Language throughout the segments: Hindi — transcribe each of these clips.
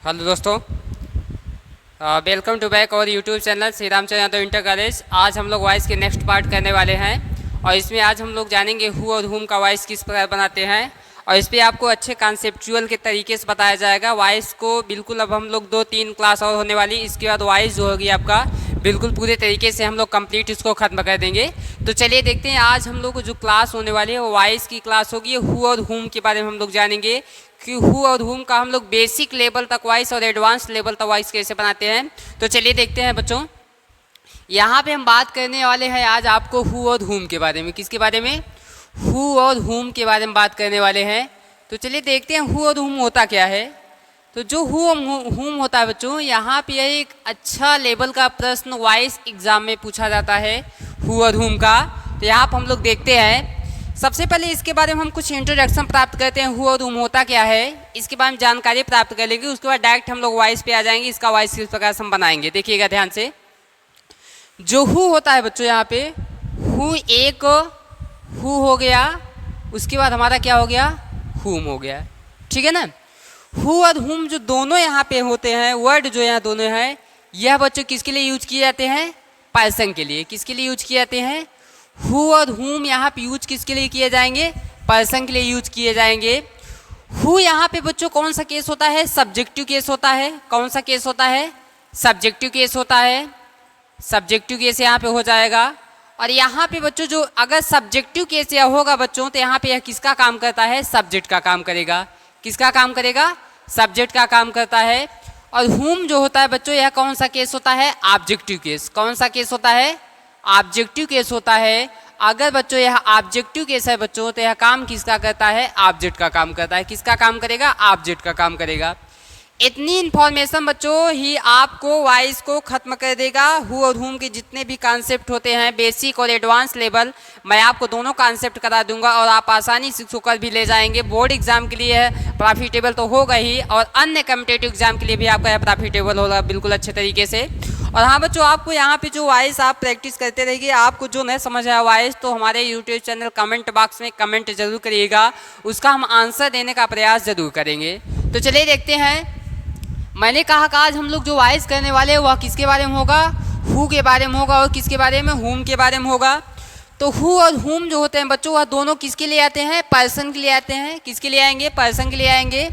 हेलो दोस्तों, वेलकम टू बैक और YouTube channel Shri Ramchandra Yadav inter college. आज हम लोग वॉइस के नेक्स्ट पार्ट करने वाले हैं और इसमें आज हम लोग जानेंगे हु और हुम का वॉइस किस प्रकार बनाते हैं और इस पर आपको अच्छे कॉन्सेप्चुअल के तरीके से बताया जाएगा। वॉइस को बिल्कुल अब हम लोग 2-3 क्लास और होने वाली, इसके बाद वॉइस जो होगी आपका बिल्कुल पूरे तरीके से हम लोग कंप्लीट इसको ख़त्म कर देंगे। तो चलिए देखते हैं आज हम लोग को जो क्लास होने वाली है वो वॉइस की क्लास होगी। हु और हुम के बारे में हम लोग जानेंगे कि हु और हुम का हम लोग बेसिक लेवल तक वॉइस और एडवांस लेवल तक वॉइस कैसे बनाते हैं। तो चलिए देखते हैं बच्चों, यहाँ पे हम बात करने वाले हैं आज आपको हु और हुम के बारे में। किसके बारे में? हु और हुम के बारे में बात करने वाले हैं। तो चलिए देखते हैं हु और हुम होता क्या है। तो जो हु और हुम होता है बच्चों, यहाँ पे एक अच्छा लेवल का प्रश्न वॉइस एग्जाम में पूछा जाता है हु और हुम का। तो यहाँ पर हम लोग देखते हैं, सबसे पहले इसके बारे में हम कुछ इंट्रोडक्शन प्राप्त करते हैं। हु और हुम होता क्या है, इसके बारे में जानकारी प्राप्त कर लेंगे। उसके बाद डायरेक्ट हम लोग वॉइस पे आ जाएंगे। इसका वॉइस किस प्रकार से हम बनाएंगे देखिएगा ध्यान से। जो हु होता है बच्चों, यहाँ पे हु एक हु हो गया, उसके बाद हमारा क्या हो गया, हुम हो गया। ठीक है ना। हु और हुम जो दोनों यहाँ पे होते हैं, वर्ड जो यहाँ दोनों हैं, यह बच्चों किसके लिए यूज किए जाते हैं? पर्सन के लिए। किसके लिए यूज किए जाते हैं? हु और हुम यहाँ पे यूज किसके लिए किए जाएंगे? पर्सन के लिए यूज किए जाएंगे। हु यहाँ पे बच्चों कौन सा केस होता है? सब्जेक्टिव केस होता है। कौन सा केस होता है? सब्जेक्टिव केस होता है। सब्जेक्टिव केस यहाँ पे हो जाएगा। और यहाँ पे बच्चों जो अगर सब्जेक्टिव केस यह होगा बच्चों, तो यहाँ पे यह किसका काम करता है? सब्जेक्ट का काम करेगा। किसका काम करेगा? सब्जेक्ट का काम करता है। और हुम जो होता है बच्चों, यह कौन सा केस होता है? Objective case. कौन सा केस होता है? ऑब्जेक्टिव केस होता है। अगर बच्चों यह ऑब्जेक्टिव केस है बच्चों, तो यह काम किसका करता है? ऑब्जेक्ट का काम करता है। किसका काम करेगा? ऑब्जेक्ट का काम करेगा। इतनी इन्फॉर्मेशन बच्चों ही आपको वॉइस को खत्म कर देगा। हु और हुम के जितने भी कॉन्सेप्ट होते हैं, बेसिक और एडवांस लेवल, मैं आपको दोनों कॉन्सेप्ट करा दूंगा और आप आसानी से इसको कर भी ले जाएंगे। बोर्ड एग्जाम के लिए प्रॉफिटेबल तो होगा ही, और अन्य कॉम्पिटेटिव एग्जाम के लिए भी आपका यह प्रॉफिटेबल होगा बिल्कुल अच्छे तरीके से। और हाँ बच्चों, आपको यहाँ पे जो वॉइस आप प्रैक्टिस करते रहिए। आपको जो नहीं समझ आया वॉइस, तो हमारे यूट्यूब चैनल कमेंट बॉक्स में कमेंट जरूर करिएगा, उसका हम आंसर देने का प्रयास जरूर करेंगे। तो चलिए देखते हैं, मैंने कहा कि आज हम लोग जो वॉइस करने वाले हैं वह किसके बारे में होगा? हु के बारे में होगा। और किसके बारे में? हुम के बारे में होगा। तो हु और हुम जो होते हैं बच्चों, वह दोनों किसके लिए आते हैं? पर्सन के लिए आते हैं। किसके लिए आएंगे? पर्सन के लिए आएंगे।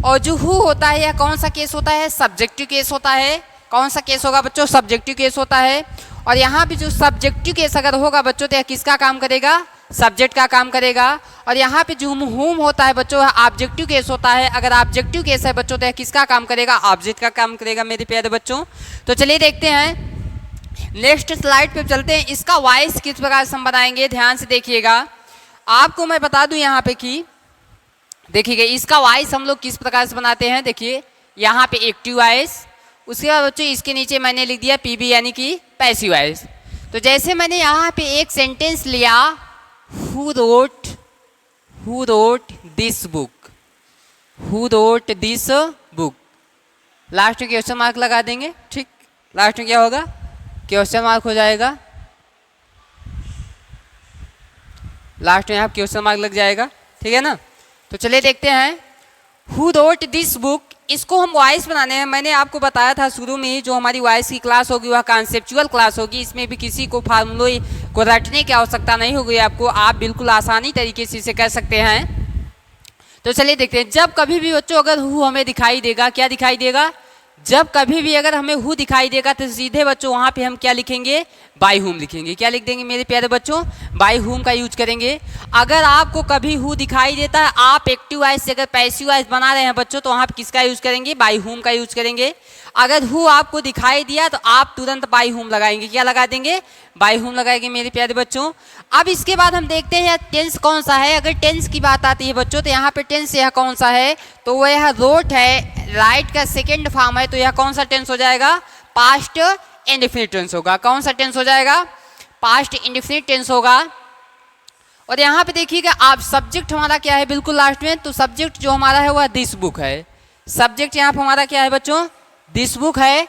और जो हु होता है, यह कौन सा केस होता है? सब्जेक्टिव केस होता है। कौन सा केस होगा बच्चों? सब्जेक्टिव केस होता है। और यहाँ पे जो सब्जेक्टिव केस अगर होगा बच्चों, तो यह किसका काम करेगा? सब्जेक्ट का काम करेगा। और यहाँ पे जो हुम होता है बच्चों, ऑब्जेक्टिव केस होता है। अगर ऑब्जेक्टिव केस है बच्चों, तो यह किसका काम करेगा? ऑब्जेक्ट का काम करेगा मेरे प्यारे बच्चों। तो चलिए देखते हैं, नेक्स्ट स्लाइड पे चलते हैं। इसका वॉइस किस प्रकार से हम बनाएंगे, ध्यान से देखिएगा। आपको मैं बता दूं यहाँ पे कि देखिएगा इसका वॉइस हम लोग किस प्रकार से बनाते हैं। देखिए यहाँ पे एक्टिव वॉइस, उसके बाद बच्चों इसके नीचे मैंने लिख दिया पीबी यानी कि पैसिव वॉइस। तो जैसे मैंने यहाँ पे एक सेंटेंस लिया, Who wrote this book? Who wrote this book? Last में क्वेश्चन मार्क लगा देंगे। ठीक, लास्ट में क्या होगा? क्वेश्चन मार्क हो जाएगा। लास्ट में यहाँ क्वेश्चन मार्क लग जाएगा। ठीक है ना। तो चलिए देखते हैं, Who wrote this book? इसको हम वॉइस बनाने हैं। मैंने आपको बताया था शुरू में ही, जो हमारी वॉइस की क्लास होगी वह कॉन्सेप्चुअल क्लास होगी। इसमें भी किसी को फार्मूले को रटने की आवश्यकता नहीं होगी आपको, आप बिल्कुल आसानी तरीके से इसे कर सकते हैं। तो चलिए देखते हैं, जब कभी भी बच्चों अगर हु हमें दिखाई देगा, क्या दिखाई देगा? जब कभी भी अगर हमें हु दिखाई देगा, तो सीधे बच्चों वहाँ पे हम क्या लिखेंगे? बाय हुम लिखेंगे। क्या लिख देंगे मेरे प्यारे बच्चों? बाय हुम का यूज करेंगे। अगर आपको कभी हु दिखाई देता है, आप एक्टिव वॉइस से अगर पैसिव वॉइस बना रहे हैं बच्चों, तो वहाँ पे किसका यूज करेंगे? बाय हुम का यूज करेंगे। अगर हु आपको दिखाई दिया तो आप तुरंत बाय हुम लगाएंगे। क्या लगा देंगे? बाय हुम लगाएंगे मेरे प्यारे बच्चों। अब इसके बाद हम देखते हैं टेंस कौन सा है। अगर टेंस की बात आती है बच्चों, तो यहाँ पे टेंस यह कौन सा है? तो वह यह रोट है, राइट का सेकेंड फॉर्म है। तो यह कौन सा टेंस हो जाएगा? पास्ट इंडेफिनिट टेंस होगा। कौन सा टेंस हो जाएगा? पास्ट इंडेफिनिट टेंस होगा। और यहाँ पे देखिएगा आप, सब्जेक्ट हमारा क्या है बिल्कुल लास्ट में? तो सब्जेक्ट जो हमारा है वह दिस बुक है। सब्जेक्ट यहाँ पर हमारा क्या है बच्चों? दिस बुक है।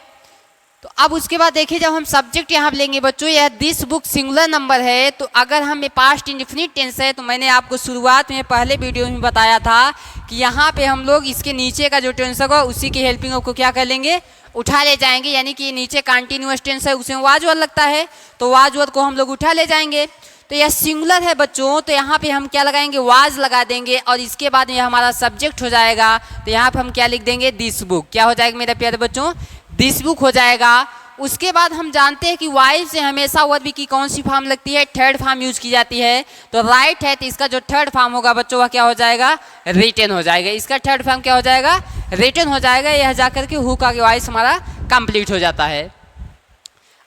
तो अब उसके बाद देखिए जब हम सब्जेक्ट यहाँ लेंगे बच्चों, यह दिस बुक सिंगुलर नंबर है, तो अगर हम पास्ट इंडेफिनिट टेंस है तो मैंने आपको शुरुआत में पहले वीडियो में बताया था कि यहाँ पे हम लोग इसके नीचे का जो टेंस होगा उसी की हेल्पिंग को क्या कर लेंगे, उठा ले जाएंगे। यानी कि नीचे कंटिन्यूअस टेंस है उसमें वाज वर्ड लगता है, तो वाज वर्ड को हम लोग उठा ले जाएंगे। तो यह सिंगुलर है बच्चों, तो यहाँ पे हम क्या लगाएंगे, वाज लगा देंगे और इसके बाद यह हमारा सब्जेक्ट हो जाएगा। तो यहाँ पे हम क्या लिख देंगे, दिस बुक। क्या हो जाएगा मेरे प्यारे बच्चों, दिस बुक हो जाएगा। उसके बाद हम जानते हैं कि वाइज से हमेशा वर्ब की कौन सी फॉर्म लगती है, थर्ड फॉर्म यूज की जाती है। तो राइट है, तो इसका जो थर्ड फॉर्म होगा बच्चों वह क्या हो जाएगा, रिटन हो जाएगा। इसका थर्ड फॉर्म क्या हो जाएगा, रिटन हो जाएगा। यह जाकर के हु का वाइज हमारा कंप्लीट हो जाता है।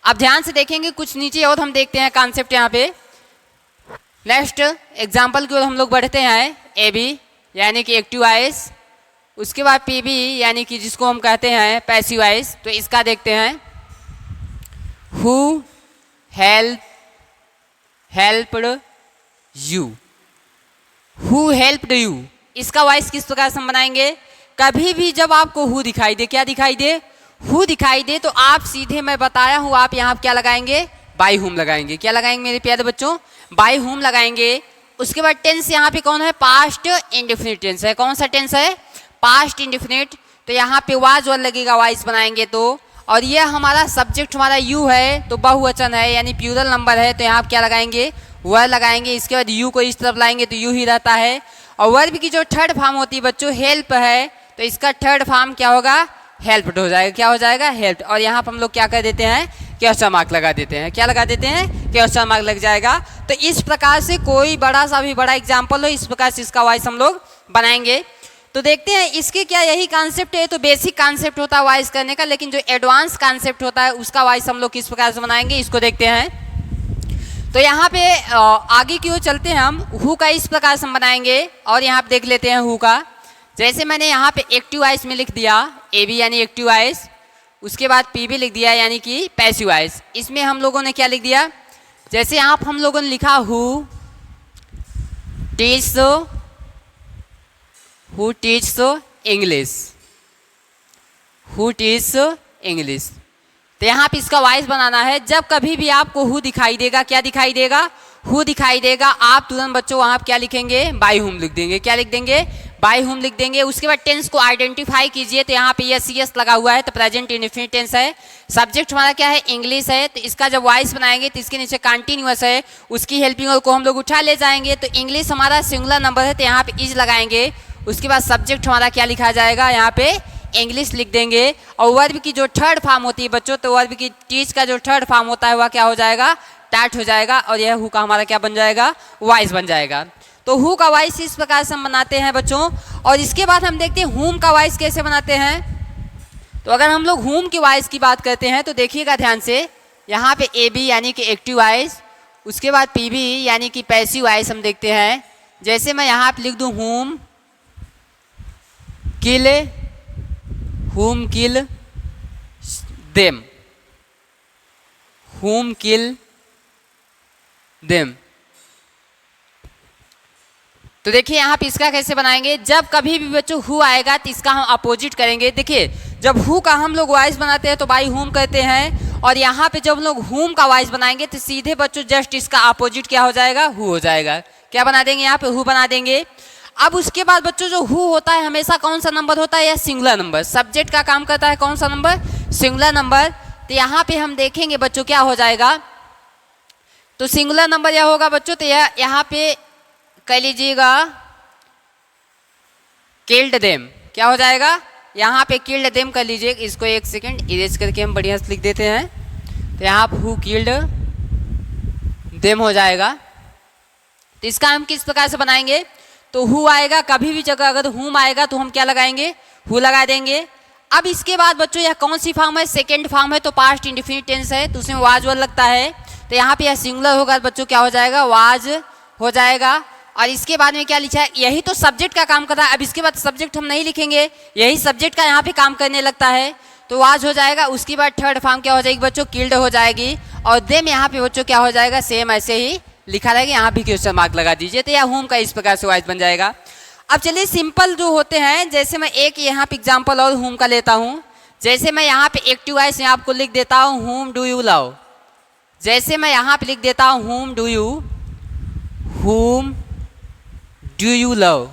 अब ध्यान से देखेंगे कुछ नीचे और हम देखते हैं कॉन्सेप्ट यहाँ पे। नेक्स्ट एग्जाम्पल की ओर हम लोग बढ़ते हैं। ए बी यानी कि एक्टिव वॉइस, उसके बाद पी बी यानी कि जिसको हम कहते हैं पैसिव वॉइस। तो इसका देखते हैं, who helped you, who helped you, इसका वॉइस किस प्रकार से हम बनाएंगे। कभी भी जब आपको हु दिखाई दे, क्या दिखाई दे, हु दिखाई दे, तो आप सीधे मैं बताया हूँ आप यहाँ क्या लगाएंगे, बाई हुम लगाएंगे। क्या लगाएंगे मेरे प्यारे बच्चों, बाई हुम लगाएंगे। उसके बाद टेंस यहाँ पे कौन है, पास्ट इंडेफिनिट टेंस है। कौन सा टेंस है, पास्ट इंडेफिनिट। तो यहाँ पे वाज वर्ड लगेगा वॉइस बनाएंगे तो। और ये हमारा सब्जेक्ट हमारा यू है, तो बहुवचन है यानी प्लूरल नंबर है, तो यहाँ क्या लगाएंगे, वह लगाएंगे। इसके बाद यू को इस तरफ लाएंगे तो यू ही रहता है। और वर्ब की जो थर्ड फॉर्म होती है बच्चों, हेल्प है, तो इसका थर्ड फॉर्म क्या होगा, हेल्प्ड हो जाएगा। क्या हो जाएगा, हेल्प। और यहाँ पर हम लोग क्या कर देते हैं, क्वेश्चन मार्क लगा देते हैं। क्या लगा देते हैं, क्वेश्चन मार्क लग जाएगा। तो इस प्रकार से कोई बड़ा सा भी बड़ा एग्जाम्पल हो, इस प्रकार से इसका वॉइस हम लोग बनाएंगे। तो देखते हैं इसके क्या यही कॉन्सेप्ट है। तो बेसिक कॉन्सेप्ट होता है वॉइस करने का, लेकिन जो एडवांस कॉन्सेप्ट होता है उसका वॉइस हम लोग किस प्रकार से बनाएंगे, इसको देखते हैं। तो यहाँ पे आगे की ओर चलते हैं हम। हु का इस प्रकार से हम बनाएंगे और यहाँ पे देख लेते हैं हु का। जैसे मैंने यहाँ पे एक्टिव वॉइस में लिख दिया ए बी यानी एक्टिव वॉइस, उसके बाद पी बी लिख दिया यानी कि पैसिव वॉइस। इसमें हम लोगों ने क्या लिख दिया, जैसे यहाँ हम लोगों ने लिखा who teach English, who teach English. तो यहाँ पे इसका वॉइस बनाना है। जब कभी भी आपको हु दिखाई देगा, क्या दिखाई देगा, हु दिखाई देगा, आप तुरंत बच्चों वहाँ क्या लिखेंगे, बाई हुम लिख देंगे। क्या लिख देंगे, बाई हुम लिख देंगे। उसके बाद टेंस को आइडेंटिफाई कीजिए। तो यहाँ पे यस यस लगा हुआ है, तो प्रेजेंट इंडेफिनिट टेंस है। सब्जेक्ट हमारा क्या है, इंग्लिश है। तो इसका जब वॉइस बनाएंगे तो इसके नीचे कंटिन्यूअस है, उसकी हेल्पिंग को हम लोग उठा ले जाएंगे। तो इंग्लिश हमारा सिंगुलर नंबर है, तो यहाँ पे इज लगाएंगे। उसके बाद सब्जेक्ट हमारा क्या लिखा जाएगा, यहाँ पे इंग्लिश लिख देंगे। और वर्ब की जो थर्ड फॉर्म होती है बच्चों, तो वर्ब की टीच का जो थर्ड फॉर्म होता है वह क्या हो जाएगा, टैट हो जाएगा। और यह हु का हमारा क्या बन जाएगा, वॉइस बन जाएगा। तो हु का वॉइस इस प्रकार से हम बनाते हैं बच्चों। और इसके बाद हम देखते हैं हुम का वॉइस कैसे बनाते हैं। तो अगर हम लोग हुम की वॉइस की बात करते हैं तो देखिएगा ध्यान से, यहाँ पे ए बी यानी कि एक्टिव वॉइस, उसके बाद पी बी यानी कि पैसिव वॉइस हम देखते हैं। जैसे मैं यहाँ पे लिख दूँ हुम किल देम, हुम किल देम। तो देखिए यहाँ पे इसका कैसे बनाएंगे। जब कभी भी बच्चों हु आएगा तो इसका हम अपोजिट करेंगे। देखिए जब हु का हम लोग वॉइस बनाते हैं तो बाई हुम कहते हैं, और यहाँ पे जब लोग हुम का वॉइस बनाएंगे तो सीधे बच्चों जस्ट इसका अपोजिट क्या हो जाएगा, हु हो जाएगा। क्या बना देंगे, यहाँ पे हु बना देंगे। अब उसके बाद बच्चों जो हु होता है हमेशा कौन सा नंबर होता है, या सिंगुलर नंबर। सब्जेक्ट का काम करता है कौन सा नंबर, सिंगुलर नंबर। तो यहाँ पे हम देखेंगे बच्चों क्या हो जाएगा, तो सिंगुलर नंबर यह होगा बच्चों। तो यह यहाँ पे कह लीजिएगा किल्ड देम, क्या हो जाएगा, यहाँ पे किल्ड देम कर लीजिए। इसको एक सेकंड इरेज करके हम बढ़िया से लिख देते हैं। तो यहाँ पे हु किल्ड देम हो जाएगा। तो इसका हम किस प्रकार से बनाएंगे, तो हु आएगा, कभी भी जगह अगर हुम आएगा तो हम क्या लगाएंगे, हु लगा देंगे। अब इसके बाद बच्चों यह कौन सी फॉर्म है, सेकेंड फॉर्म है, तो पास्ट इंडेफिनिट टेंस है, तो उसमें वाज वर्ड लगता है। तो यहाँ पे यह सिंगुलर होगा बच्चों, क्या हो जाएगा, वाज हो जाएगा। और इसके बाद में क्या लिखा है, यही तो सब्जेक्ट का काम कर रहा है। अब इसके बाद सब्जेक्ट हम नहीं लिखेंगे, यही सब्जेक्ट का यहाँ पे काम करने लगता है, तो वाज हो जाएगा। उसके बाद थर्ड फॉर्म क्या हो जाएगी बच्चों, किल्ड हो जाएगी। और देम यहाँ पे बच्चों क्या हो जाएगा, सेम ऐसे ही लिखा रहेगा, यहाँ भी क्वेश्चन मार्क लगा दीजिए। तो यह होम का इस प्रकार से वाइज बन जाएगा। अब चलिए सिंपल जो होते हैं, जैसे मैं एक यहाँ पे एग्जांपल और होम का लेता हूँ। जैसे मैं यहाँ पे एक्टिव वॉइस में आपको लिख देता हूँ whom do you love, जैसे मैं यहाँ पे लिख देता हूँ whom do you love,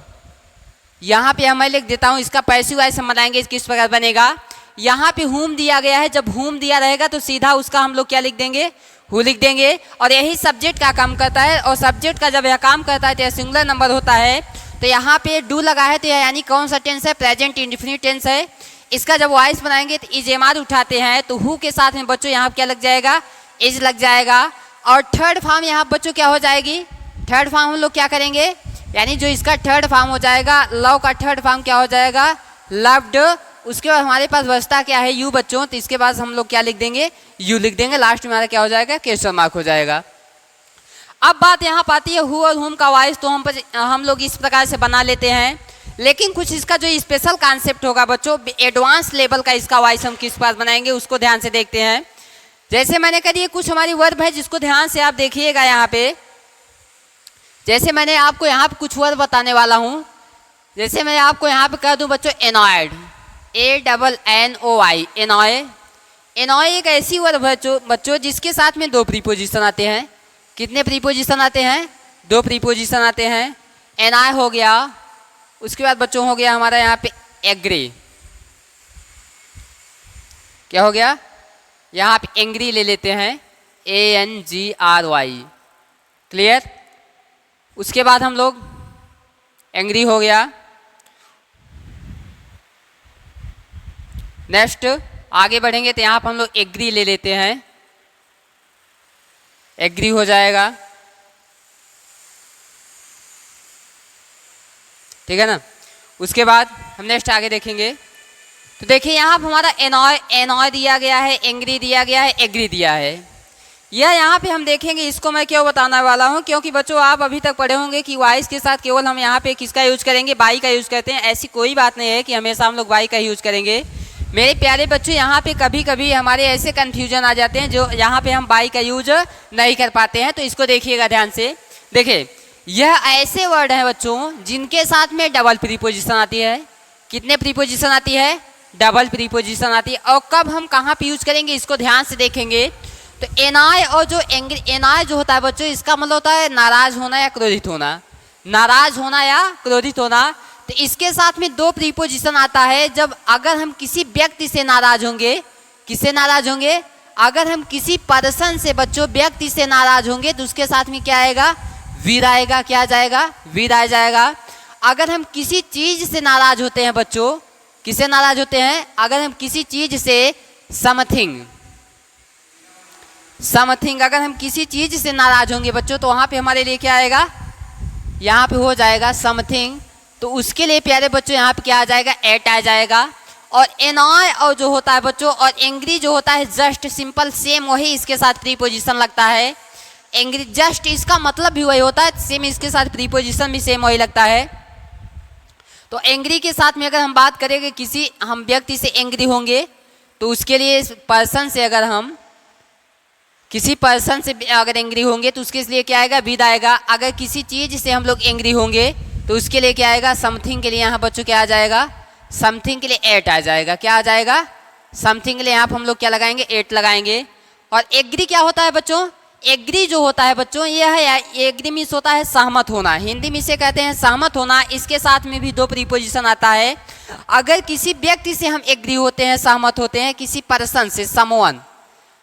यहाँ पे मैं लिख देता हूँ, इसका पैसिव वॉइस हम बनाएंगे किस प्रकार बनेगा। यहाँ पे whom दिया गया है, जब whom दिया रहेगा तो सीधा उसका हम लोग क्या लिख देंगे, who लिख देंगे, और यही सब्जेक्ट का काम करता है। और सब्जेक्ट का जब यह काम करता है तो यह सिंगुलर नंबर होता है। तो यहाँ पे डू लगा है तो यह यानी कौन सा टेंस है, प्रेजेंट इंडेफिनिट टेंस है। इसका जब वॉइस बनाएंगे तो इज एम आर उठाते हैं तो हु के साथ में बच्चों यहाँ क्या लग जाएगा, इज लग जाएगा। और थर्ड फॉर्म यहाँ बच्चों क्या हो जाएगी, थर्ड फॉर्म हम लोग क्या करेंगे, यानी जो इसका थर्ड फॉर्म हो जाएगा, लव का थर्ड फॉर्म क्या हो जाएगा, लव्ड। उसके बाद हमारे पास बचता क्या है, यू बच्चों, तो इसके बाद हम लोग क्या लिख देंगे, यू लिख देंगे। लास्ट में हमारा क्या हो जाएगा, क्वेश्चन मार्क हो जाएगा। अब बात यहाँ पर आती है हु और हुम का वॉइस, तो हम लोग इस प्रकार से बना लेते हैं। लेकिन कुछ इसका जो स्पेशल कॉन्सेप्ट होगा बच्चों, एडवांस लेवल का इसका वॉइस हम किस प्रकार बनाएंगे उसको ध्यान से देखते हैं। जैसे मैंने कह दिया कुछ हमारी वर्ब है जिसको ध्यान से आप देखिएगा यहाँ पे। जैसे मैंने आपको यहाँ पे कुछ वर्ब बताने वाला हूँ। जैसे मैं आपको यहाँ पे कह दूँ बच्चों एनॉयड, ANNOY, एनॉय। एनॉय एक ऐसी वर्ब है बच्चों जिसके साथ में दो प्रीपोजिशन आते हैं। कितने प्रीपोजिशन आते हैं, दो प्रीपोजिशन आते हैं। एनॉय हो गया, उसके बाद बच्चों हो गया हमारा यहाँ पे एग्री। क्या हो गया, यहाँ पे एंग्री ले लेते हैं, ANGRY, क्लियर। उसके बाद हम लोग एंग्री हो गया। नेक्स्ट आगे बढ़ेंगे तो यहाँ पर हम लोग एग्री ले लेते हैं, एग्री हो जाएगा, ठीक है ना। उसके बाद हम नेक्स्ट आगे देखेंगे तो देखिए यहाँ पर हमारा एनॉय दिया गया है, एंग्री दिया गया है, एग्री दिया है। यह यहाँ पे हम देखेंगे, इसको मैं क्यों बताने वाला हूँ, क्योंकि बच्चों आप अभी तक पढ़े होंगे कि वॉइस के साथ केवल हम यहाँ पे किसका यूज करेंगे, बाई का यूज करते हैं। ऐसी कोई बात नहीं है कि हमेशा हम लोग बाई का यूज करेंगे। मेरे प्यारे बच्चों, यहाँ पे कभी कभी हमारे ऐसे कन्फ्यूजन आ जाते हैं जो यहाँ पे हम बाई का यूज नहीं कर पाते हैं। तो इसको देखिएगा ध्यान से। देखिए यह ऐसे वर्ड हैं बच्चों जिनके साथ में डबल प्रीपोजिशन आती है। कितने प्रीपोजिशन आती है, डबल प्रीपोजिशन आती है। और कब हम कहाँ पे यूज करेंगे इसको ध्यान से देखेंगे तो एनॉय और जो एंग्री, एनॉय जो होता है बच्चों इसका मतलब होता है नाराज होना या क्रोधित होना, नाराज होना या क्रोधित होना। तो इसके साथ में दो प्रीपोजिशन आता है। जब अगर हम किसी व्यक्ति से नाराज होंगे, किससे नाराज होंगे, अगर हम किसी पर्सन से बच्चों व्यक्ति से नाराज होंगे तो उसके साथ में क्या आएगा, वीर आएगा। क्या आ जाएगा, वीर आ जाएगा। अगर हम किसी चीज से नाराज होते हैं बच्चों, किससे नाराज होते हैं, अगर हम किसी चीज से समथिंग अगर हम किसी चीज से नाराज होंगे बच्चों तो वहां पे हमारे लिए क्या आएगा, यहाँ पे हो जाएगा समथिंग। तो उसके लिए प्यारे बच्चों यहाँ पे क्या आ जाएगा, एट आ जाएगा। और एनॉय और जो होता है बच्चों और एंग्री जो होता है जस्ट सिंपल सेम वही इसके साथ प्रीपोजिशन लगता है। एंग्री जस्ट इसका मतलब भी वही होता है, सेम इसके साथ प्रीपोजिशन भी सेम वही लगता है। तो एंग्री के साथ में अगर हम बात करेंगे किसी हम व्यक्ति से एंग्री होंगे तो उसके लिए पर्सन से अगर हम किसी पर्सन से अगर एंग्री होंगे तो उसके लिए क्या आएगा, विद आएगा। अगर किसी चीज से हम लोग एंग्री होंगे तो उसके लिए क्या आएगा, समथिंग के लिए यहाँ बच्चों क्या आ जाएगा, समथिंग के लिए एट आ जाएगा। क्या आ जाएगा, समथिंग के लिए यहाँ पर हम लोग क्या लगाएंगे, एट लगाएंगे। और एग्री क्या होता है बच्चों, एग्री जो होता है बच्चों यह है, एग्री मीन्स होता है सहमत होना, हिंदी में से कहते हैं सहमत होना। इसके साथ में भी दो प्रीपोजिशन आता है। अगर किसी व्यक्ति से हम एग्री होते हैं, सहमत होते हैं, किसी पर्सन से, समवन,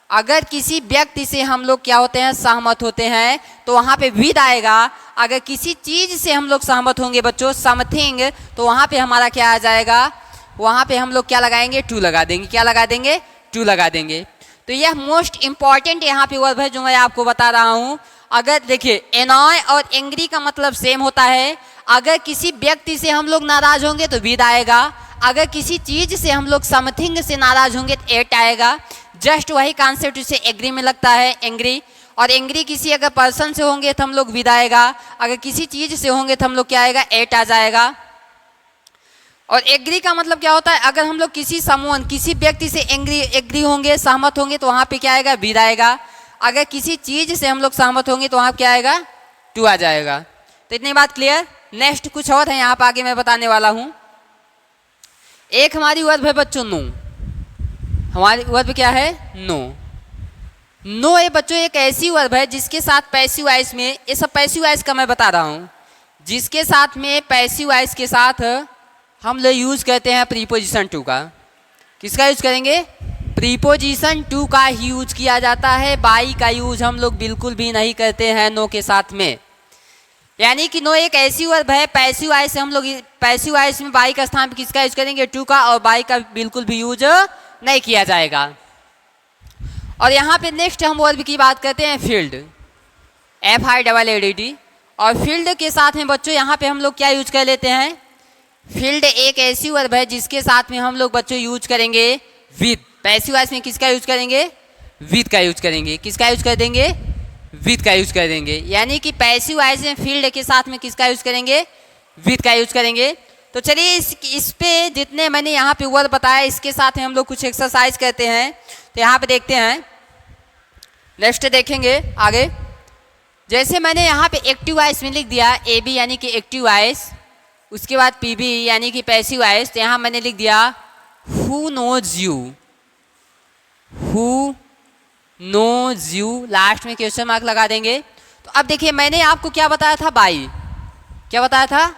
अगर किसी व्यक्ति से हम लोग क्या होते हैं, सहमत होते हैं तो वहाँ पे विद आएगा। अगर किसी चीज से हम लोग सहमत होंगे बच्चों, समथिंग, तो वहाँ पे हमारा क्या आ जाएगा, वहाँ पे हम लोग क्या लगाएंगे, टू लगा देंगे। क्या लगा देंगे, टू लगा देंगे। तो यह मोस्ट इंपॉर्टेंट यहाँ पे वर्ब है जो मैं आपको बता रहा हूँ। अगर देखिए एनॉय और एंग्री का मतलब सेम होता है। अगर किसी व्यक्ति से हम लोग नाराज होंगे तो विद आएगा। अगर किसी चीज से हम लोग समथिंग से नाराज होंगे तो एट आएगा। जस्ट वही कॉन्सेप्ट इसे एग्री में लगता है, एंग्री। और एंग्री किसी अगर पर्सन से होंगे तो हम लोग विद आएगा। अगर किसी चीज से होंगे तो हम लोग क्या आएगा, एट आ जाएगा। और एग्री का मतलब क्या होता है, अगर हम लोग किसी समूह किसी व्यक्ति से एग्री होंगे, सहमत होंगे तो वहाँ पे क्या आएगा, विद आएगा। अगर किसी चीज से हम लोग सहमत होंगे तो वहाँ क्या आएगा, टू आ जाएगा। तो इतनी बात क्लियर। नेक्स्ट कुछ और है यहाँ पर आगे मैं बताने वाला हूँ। एक हमारी वर्ब है बच्चों नो। हमारे वर्ब क्या है? नो। नो ये बच्चों एक ऐसी वर्ब है जिसके साथ पैसिव वॉइस में, ये सब पैसिव वॉइस का मैं बता रहा हूँ, जिसके साथ में पैसिव वॉइस के साथ हम लोग यूज करते हैं प्रीपोजिशन टू का। किसका यूज करेंगे? प्रीपोजिशन टू का ही यूज किया जाता है। बाई का यूज हम लोग बिल्कुल भी नहीं करते हैं नो के साथ में। यानी कि नो एक ऐसी वर्ब है, पैसिव वॉइस से हम लोग पैसिव वॉइस में बाई का स्थान पे किसका यूज करेंगे? टू का, और बाई का बिल्कुल भी यूज नहीं किया जाएगा। और यहाँ पे नेक्स्ट हम वर्ब की बात करते हैं फील्ड, FILLED। और फील्ड के साथ में बच्चों यहाँ पे हम लोग क्या यूज कर लेते हैं? फील्ड एक ऐसी वर्ब है जिसके साथ में हम लोग बच्चों यूज करेंगे विद। पैसिव वॉइस में किसका यूज करेंगे? विद का यूज करेंगे। किसका यूज कर देंगे? विद का यूज कर देंगे। यानी कि पैसिव वॉइस में फील्ड के साथ में किसका यूज करेंगे? विद का यूज करेंगे। तो चलिए इस पे जितने मैंने यहाँ पे वर्ड बताया इसके साथ में हम लोग कुछ एक्सरसाइज करते हैं। तो यहाँ पे देखते हैं, नेक्स्ट देखेंगे आगे। जैसे मैंने यहाँ पे एक्टिव वॉइस में लिख दिया AB यानी कि एक्टिव वॉइस, उसके बाद PB यानी कि पैसिव वॉइस। तो यहाँ मैंने लिख दिया who knows you, who knows you, last में क्वेश्चन मार्क लगा देंगे। तो अब देखिए मैंने आपको क्या बताया था? बाई। क्या बताया था?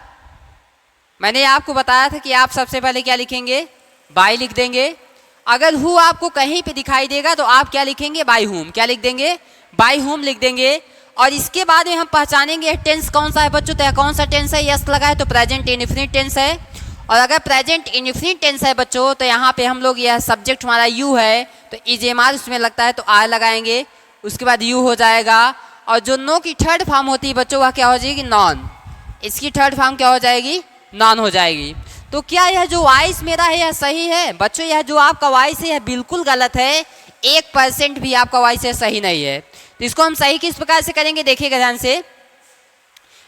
मैंने आपको बताया था कि आप सबसे पहले क्या लिखेंगे? बाई लिख देंगे। अगर हु आपको कहीं पे दिखाई देगा तो आप क्या लिखेंगे? By home. क्या लिख देंगे? बाई होम लिख देंगे। और इसके बाद में हम पहचानेंगे टेंस कौन सा है बच्चों। तो कौन सा टेंस है? यस लगा है तो प्रेजेंट इंडेफिनिट टेंस है। और अगर प्रेजेंट इंडेफिनिट टेंस है बच्चों तो यहाँ पे हम लोग, यह सब्जेक्ट हमारा यू है तो इजेमार उसमें लगता है तो आर लगाएंगे, उसके बाद यू हो जाएगा। और जो नो की थर्ड फॉर्म होती है बच्चों वह क्या हो जाएगी? नॉन। इसकी थर्ड फॉर्म क्या हो जाएगी? नॉन हो जाएगी। तो क्या यह जो वॉइस मेरा है यह सही है? बच्चों यह जो आपका वॉइस है यह बिल्कुल गलत है, 1% भी आपका वॉइस है सही नहीं है। तो इसको हम सही किस प्रकार से करेंगे देखिएगा ध्यान से।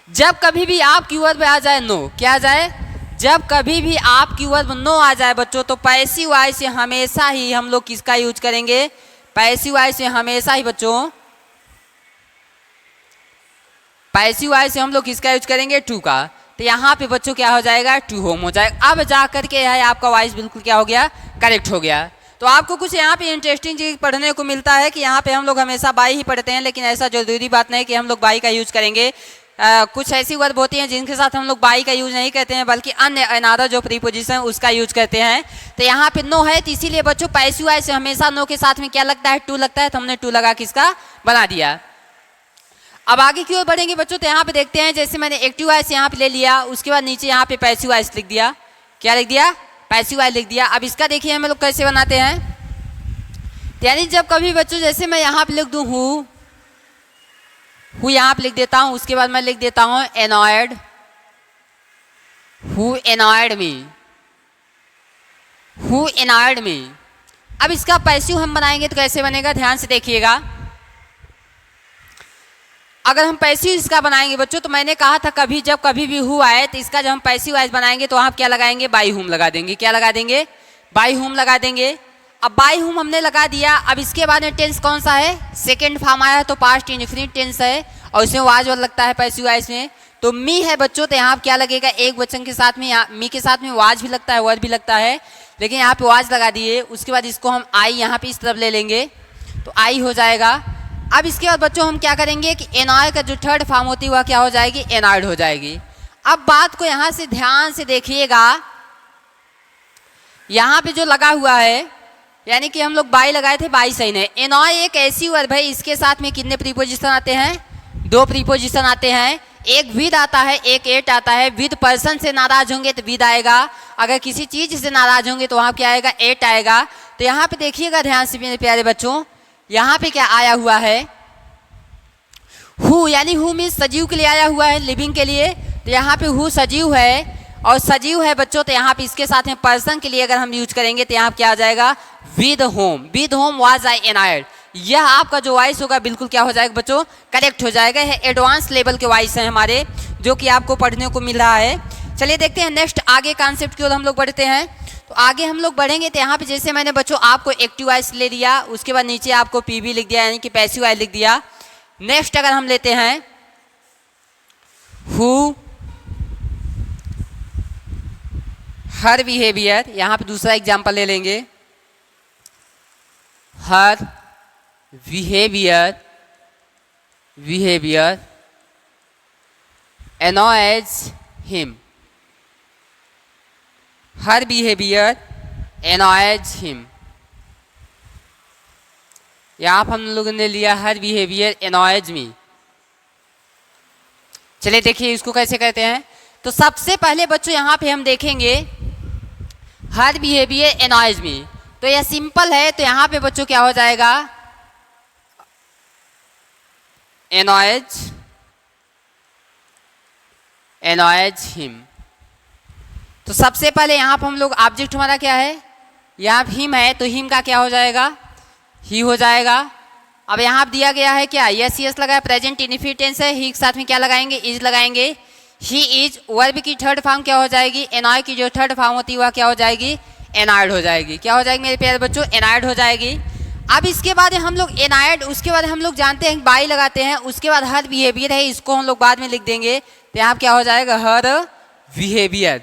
जब कभी भी आपकी वर्ब आ जाए नो, क्या आ जाए? जब कभी भी आपकी वर्ब नो आ जाए बच्चों तो पैसिव वॉइस से हमेशा ही हम लोग किसका यूज करेंगे? पैसिव वॉइस से हमेशा ही बच्चों, पैसिव वॉइस से हम लोग किसका यूज करेंगे? टू का। तो यहाँ पे बच्चों क्या हो जाएगा? टू होम हो जाएगा। अब जा करके है आपका वॉइस बिल्कुल क्या हो गया? करेक्ट हो गया। तो आपको कुछ यहाँ पे इंटरेस्टिंग चीज पढ़ने को मिलता है कि यहाँ पे हम लोग हमेशा बाई ही पढ़ते हैं, लेकिन ऐसा जरूरी बात नहीं कि हम लोग बाई का यूज करेंगे। कुछ ऐसी वर्ब होती हैं जिनके साथ हम लोग बाई का यूज नहीं करते हैं, बल्कि अन्य अनादर जो प्रीपोजिशन उसका यूज करते हैं। तो यहाँ पे नो है तो इसीलिए बच्चों पैसिव वॉइस से हमेशा नो के साथ में क्या लगता है? टू लगता है। तो हमने टू लगा किसका बना दिया। अब आगे की ओर बढ़ेंगे बच्चों। तो यहाँ पे देखते हैं, जैसे मैंने एक्टिव वॉइस यहाँ पे ले लिया, उसके बाद नीचे यहाँ पे पैसिव वॉइस लिख दिया। क्या लिख दिया? पैसिव वॉइस लिख दिया। अब इसका देखिए हम लोग कैसे बनाते हैं। यानी जब कभी बच्चों, जैसे मैं यहाँ पे लिख दूँ हु यहाँ पे लिख देता हूँ, उसके बाद मैं लिख देता हूँ annoyed, who annoyed me, who annoyed me. अब इसका पैसिव हम बनाएंगे तो कैसे बनेगा? ध्यान से देखिएगा। अगर हम पैसिव इसका बनाएंगे बच्चों तो मैंने कहा था कभी जब कभी भी हु आए तो इसका जब हम पैसिव वॉइस बनाएंगे तो वहाँ क्या लगाएंगे? बाई होम लगा देंगे। क्या लगा देंगे? बाई होम लगा देंगे। अब बाई होम हमने लगा दिया। अब इसके बाद में टेंस कौन सा है? सेकंड फॉर्म आया तो पास्ट इंडेफिनिट टेंस है और इसमें वाज वर्ड लगता है पैसिव वॉइस में। तो मी है बच्चों, तो यहाँ क्या लगेगा? एक वचन के साथ में मी के साथ में वाज भी लगता है, वर्ड भी लगता है, लेकिन यहाँ पे वाज लगा दिए। उसके बाद इसको हम आई यहाँ पे इस तरफ ले लेंगे तो आई हो जाएगा। अब इसके बाद बच्चों हम क्या करेंगे कि एनॉय का जो थर्ड फॉर्म होती है वह क्या हो जाएगी? एनॉयड हो जाएगी। अब बात को यहाँ से ध्यान से देखिएगा, यहाँ पे जो लगा हुआ है यानी कि हम लोग बाई लगाए थे, बाई सही नहीं। एनॉय एक ऐसी वर्ब है, इसके साथ में कितने प्रीपोजिशन आते हैं? 2 प्रीपोजिशन आते हैं। एक विद आता है, एक एट आता है। विद पर्सन से नाराज होंगे तो विद आएगा, अगर किसी चीज से नाराज होंगे तो वहाँ क्या आएगा? एट आएगा। तो यहाँ पे देखिएगा ध्यान से मेरे प्यारे बच्चों, यहाँ पे क्या आया हुआ है? हु, यानी हु मीन्स सजीव के लिए आया हुआ है, लिविंग के लिए। तो यहाँ पे हु सजीव है और सजीव है बच्चों, तो यहाँ पे इसके साथ में पर्सन के लिए अगर हम यूज करेंगे तो यहाँ क्या आ जाएगा? With home. With home was I annoyed. यह आपका जो वॉइस होगा बिल्कुल क्या हो जाएगा बच्चों? करेक्ट हो जाएगा। है एडवांस लेवल के वॉइस हैं हमारे, जो कि आपको पढ़ने को मिल रहा है। चलिए देखते हैं नेक्स्ट आगे कॉन्सेप्ट की ओर हम लोग बढ़ते हैं। तो आगे हम लोग बढ़ेंगे तो यहाँ पे जैसे मैंने बच्चों आपको एक्टिव वॉइस ले लिया, उसके बाद नीचे आपको पीबी लिख दिया यानी कि पैसिव वॉइस लिख दिया। नेक्स्ट अगर हम लेते हैं हु हर बिहेवियर, यहाँ पे दूसरा एग्जाम्पल ले लेंगे। हर behavior annoys him, her behavior annoys him। यहाँ पर हम लोगों ने लिया हर बिहेवियर annoys me। चलिए देखिए इसको कैसे कहते हैं। तो सबसे पहले बच्चों यहाँ पे हम देखेंगे हर बिहेवियर annoys me, तो यह सिंपल है। तो यहाँ पे बच्चों क्या हो जाएगा, annoys him। तो सबसे पहले यहाँ पर हम लोग ऑब्जेक्ट हमारा क्या है, यहाँ हिम है तो हिम का क्या हो जाएगा, ही हो जाएगा। अब यहाँ पर दिया गया है क्या, यस यस लगाया, प्रेजेंट इनडेफिनिट टेंस है, ही के साथ में क्या लगाएंगे, इज लगाएंगे। ही इज वर्ब की थर्ड फॉर्म क्या हो जाएगी, एनॉय की जो थर्ड फॉर्म होती है वह क्या हो जाएगी, एनॉयड हो जाएगी। क्या हो जाएगी मेरे प्यारे बच्चों, एनॉयड हो जाएगी। अब इसके बाद हम लोग एनॉयड, उसके बाद हम लोग जानते हैं बाई लगाते हैं, उसके बाद हर बिहेवियर है, इसको हम लोग बाद में लिख देंगे। तो यहाँ क्या हो जाएगा, हर बिहेवियर।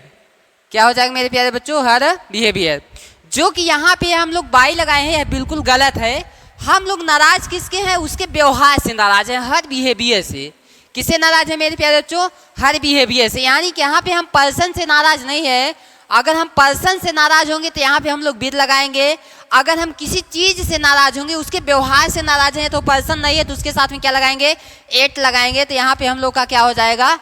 क्या हो जाएगा मेरे प्यारे बच्चों, हर बिहेवियर। जो कि यहाँ पे हम लोग बाई लगाए हैं यह बिल्कुल गलत है। हम लोग नाराज किसके हैं, उसके व्यवहार से नाराज हैं, हर बिहेवियर से। किससे नाराज है मेरे प्यारे बच्चों, हर बिहेवियर से। यानी कि यहाँ पे हम पर्सन से नाराज नहीं है। अगर हम पर्सन से नाराज होंगे तो यहाँ पे हम लोग विद लगाएंगे। अगर हम किसी चीज से नाराज होंगे, उसके व्यवहार से नाराज हैं, तो पर्सन नहीं है तो उसके साथ में क्या लगाएंगे, एट लगाएंगे। तो यहाँ पे हम लोग का क्या हो जाएगा,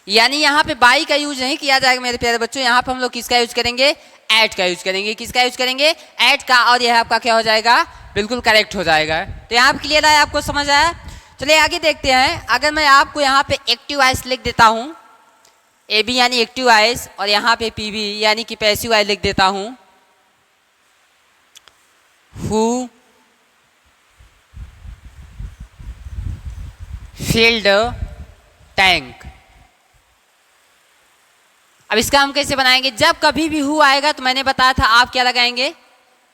यानी यहाँ पे बाई का यूज नहीं किया जाएगा मेरे प्यारे बच्चों। यहाँ पे हम लोग किसका यूज करेंगे, एट का यूज करेंगे। किसका यूज करेंगे, एट का। और यह आपका क्या हो जाएगा, बिल्कुल करेक्ट हो जाएगा। तो यहाँ पे क्लियर है, आपको समझ आया। चलिए आगे देखते हैं। अगर मैं आपको यहाँ पे एक्टिव वॉइस लिख देता हूँ, ए बी यानी एक्टिव वॉइस, और यहाँ पे पी बी यानी कि पैसिव वॉइस लिख देता हूँ, हु फिल्ड टैंक। अब इसका हम कैसे बनाएंगे, जब कभी भी हु आएगा तो मैंने बताया था आप क्या लगाएंगे,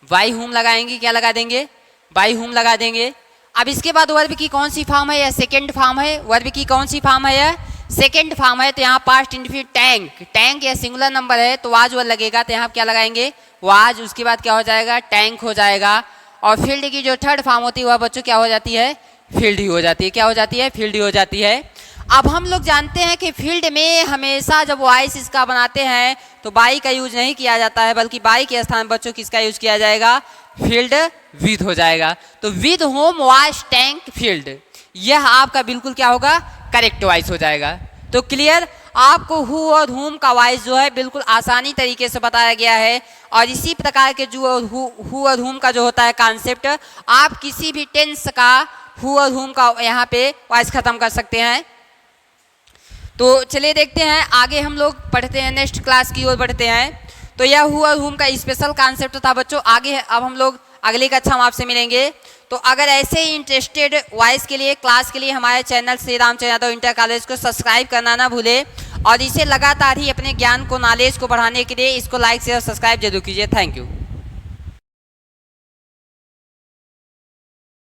बाई हुम लगाएंगे। क्या लगा देंगे, बाई हुम लगा देंगे। अब इसके बाद वर्ब की कौन सी फॉर्म है, या सेकेंड फॉर्म है। वर्ब की कौन सी फॉर्म है, या सेकेंड फॉर्म है। तो यहाँ पास्ट इंडेफिनिट टैंक, टैंक या सिंगुलर नंबर है तो वाज वर्ड लगेगा। तो यहाँ क्या लगाएंगे, वाज। उसके बाद क्या हो जाएगा, टैंक हो जाएगा। और फील्ड की जो थर्ड फॉर्म होती है वह बच्चों क्या हो जाती है, फील्ड ही हो जाती है। क्या हो जाती है, फील्ड ही हो जाती है। अब हम लोग जानते हैं कि फील्ड में हमेशा जब वॉइस इसका बनाते हैं तो बाई का यूज नहीं किया जाता है, बल्कि बाई के स्थान बच्चों किसका यूज किया जाएगा, फील्ड विद हो जाएगा। तो with home voice tank field, यह आपका बिल्कुल क्या होगा, करेक्ट वॉइस हो जाएगा। तो क्लियर, आपको हु और हुम का वॉइस जो है बिल्कुल आसानी तरीके से बताया गया है। और इसी प्रकार के जो हु और हुम का जो होता है कॉन्सेप्ट, आप किसी भी टेंस का हु और हुम का यहाँ पे वॉइस खत्म कर सकते हैं। तो चलिए देखते हैं आगे, हम लोग पढ़ते हैं, नेक्स्ट क्लास की ओर बढ़ते हैं। तो यह हु और हुम का स्पेशल कॉन्सेप्ट था बच्चों। आगे अब हम लोग अगली कक्षा में आपसे मिलेंगे। तो अगर ऐसे ही इंटरेस्टेड वॉइस के लिए, क्लास के लिए हमारे channel Shri Ramchandra Yadav inter college को सब्सक्राइब करना ना भूले। और इसे लगातार ही अपने ज्ञान को, नॉलेज को बढ़ाने के लिए इसको लाइक शेयर सब्सक्राइब जरूर कीजिए। Thank you.